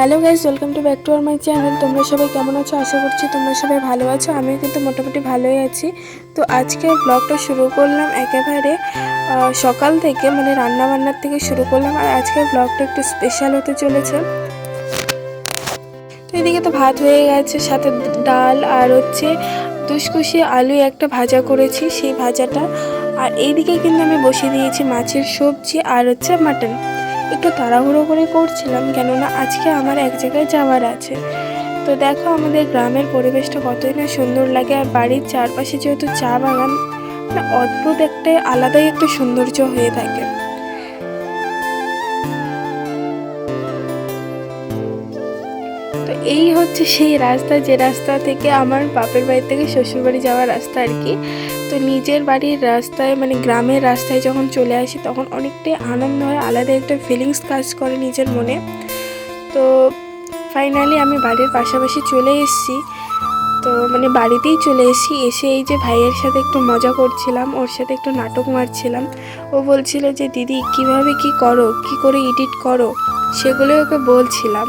Hello guys, welcome to back to আর my channel. তোমরা সবাই কেমন আছো? আশা করছি তোমরা সবাই ভালো আছো। আমিও কিন্তু মোটামুটি ভালোই আছি। তো আজকে ব্লগটা শুরু করলাম একেবারে সকাল থেকে, মানে রান্না বান্নার থেকে শুরু করলাম। আর আজকের ব্লগটা একটু স্পেশাল হতে চলেছে। তো এদিকে তো ভাত হয়ে গেছে, সাথে ডাল আর হচ্ছে দুশকুশি আলু একটা ভাজা করেছি, সেই ভাজাটা। আর এইদিকে কিন্তু আমি বসিয়ে দিয়েছি মাছের সবজি আর হচ্ছে মাটন। একটু তাড়াহুড়ো করে করছিলাম, কেননা আজকে আমার এক জায়গায় যাওয়ার আছে। তো দেখো আমাদের গ্রামের পরিবেশটা কতই না সুন্দর লাগে। আর বাড়ির চারপাশে যেহেতু চা বাগান, মানে অদ্ভুত একটা আলাদাই একটা সৌন্দর্য হয়ে থাকে। তো এই হচ্ছে সেই রাস্তা, যে রাস্তা থেকে আমার বাপের বাড়ি থেকে শ্বশুরবাড়ি যাওয়ার রাস্তা আর কি। তো নিজের বাড়ির রাস্তায়, মানে গ্রামের রাস্তায় যখন চলে আসি তখন অনেকটাই আনন্দ হয়, আলাদা একটা ফিলিংস কাজ করে নিজের মনে। তো ফাইনালি আমি বাড়ির পাশাপাশি চলে এসেছি। তো মানে বাড়িতেই চলে এসেছি। এসে এই যে ভাইয়ের সাথে একটু মজা করছিলাম, ওর সাথে একটু নাটক মারছিলাম। ও বলছিল যে দিদি কিভাবে কি করো, কি করে এডিট করো, সেগুলোই ওকে বলছিলাম।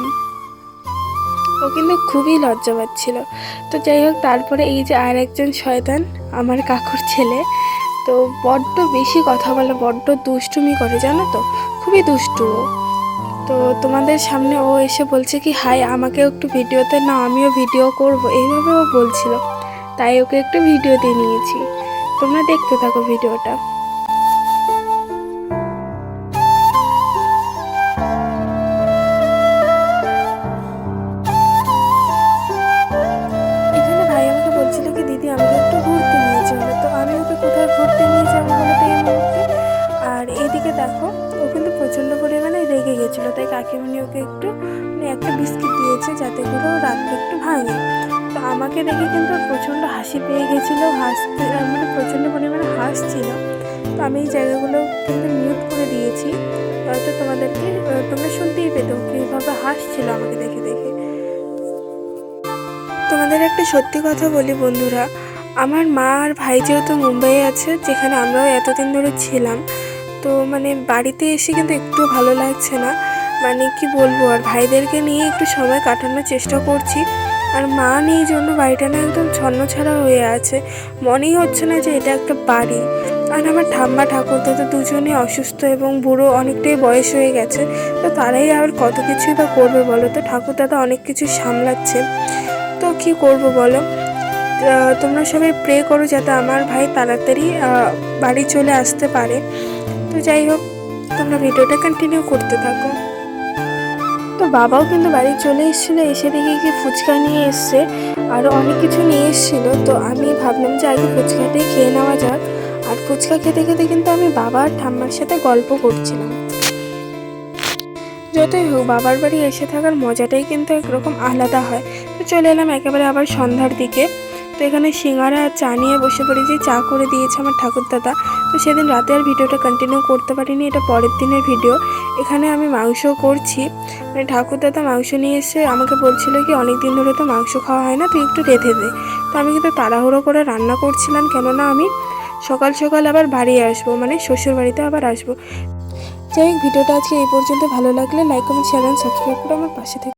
ও কিন্তু খুবই লজ্জা পাচ্ছিল। তো যাই হোক, তারপরে এই যে আর একজন শয়তান, আমার কাকুর ছেলে, তো বড্ড বেশি কথা বলে, বড্ড দুষ্টুমি করে, জানো তো, খুবই দুষ্টু। তো তোমাদের সামনে ও এসে বলছে কি, হাই আমাকেও একটু ভিডিওতে না, আমিও ভিডিও করব, এইভাবে ও বলছিল। তাই ওকে একটু ভিডিওতে নিয়েছি। তোমরা দেখতে থাকো ভিডিওটা। এখানে ভাই আমাকে বলছিল কি, দিদি আমাকে একটু ঘুরতে নিয়ে চলো। তো আমি ওকে কোথায় ঘুরতে নিয়ে যাবো বলে তো এই মুহূর্তে। আর এইদিকে দেখো, ও কিন্তু প্রচণ্ড পরিমাণে রেগে গেছিলো। তাই কাকিমণি ওকে একটু মানে একটা বিস্কিট দিয়েছে, যাতে করে ও রাগটা একটু ভাঙে। তো আমাকে দেখে কিন্তু ওর প্রচণ্ড হাসি পেয়ে গেছিলো, হাসতে মানে প্রচণ্ড পরিমাণে হাসছিল। তো আমি এই জায়গাগুলো কিন্তু মিউট করে দিয়েছি, হয়তো তোমাদেরকে তোমরা শুনতেই পেতো কীভাবে হাসছিল আমাকে দেখে দেখে। তোমাদের একটা সত্যি কথা বলি বন্ধুরা, আমার মা আর ভাই যেহেতু মুম্বাইয়ে আছে, যেখানে আমরাও এতদিন ধরে ছিলাম, তো মানে বাড়িতে এসে কিন্তু একটু ভালো লাগছে না। মানে কি বলবো, আর ভাইদেরকে নিয়ে একটু সময় কাটানোর চেষ্টা করছি। আর মা নেই জন্য বাড়িটা না একদম ছন্নছাড়া হয়ে আছে, মনেই হচ্ছে না যে এটা একটা বাড়ি। আর আমার ঠাম্মা ঠাকুরদা তো দুজনেই অসুস্থ এবং বুড়ো, অনেকটাই বয়স হয়ে গেছে। তো তারাই আর কত কিছুই বা করবে বলো তো, ঠাকুরদাদা অনেক কিছু সামলাচ্ছে। তো কি করব বলো। তোমরা সবাই প্রে করো যাতে আমার ভাই তাড়াতাড়ি বাড়ি চলে আসতে পারে। তো যাই হোক, তোমরা ভিডিওটা কন্টিনিউ করতে থাকো। তো বাবাও কিন্তু বাড়ি চলে এসেছিলো, এসে দেখি কি ফুচকা নিয়ে এসছে, আরও অনেক কিছু নিয়ে এসেছিলো। তো আমি ভাবলাম যে আগে ফুচকাটাই খেয়ে নেওয়া যাক। আর ফুচকা খেতে খেতে কিন্তু আমি বাবা আর ঠাম্মার সাথে গল্প করছিলাম। যতই হোক, বাবার বাড়ি এসে থাকার মজাটাই কিন্তু একরকম আলাদা হয়। তো চলে এলাম একেবারে আবার সন্ধ্যার দিকে। তো এখানে সিঙ্গারা আর চা নিয়ে বসে পড়ি, যে চা করে দিয়েছে আমার ঠাকুরদাদা। তো সেদিন রাতে আর ভিডিওটা কন্টিনিউ করতে পারিনি, এটা পরের দিনের ভিডিও। এখানে আমি মাংস করছি, মানে ঠাকুরদাদা মাংস নিয়ে এসে আমাকে বলছিল কি, অনেক দিন ধরে তো মাংস খাওয়া হয় না, তুই একটু রেঁধে দে। তো আমি কিন্তু তাড়াহুড়ো করে রান্না করছিলাম, কেননা আমি সকাল সকাল আবার বাড়ি আসবো, মানে শ্বশুর বাড়িতে আবার আসবো। যাই হোক, ভিডিওটা আজকে এই পর্যন্ত। ভালো লাগলে like, comment, share and subscribe করে আমার পাশে থেকে।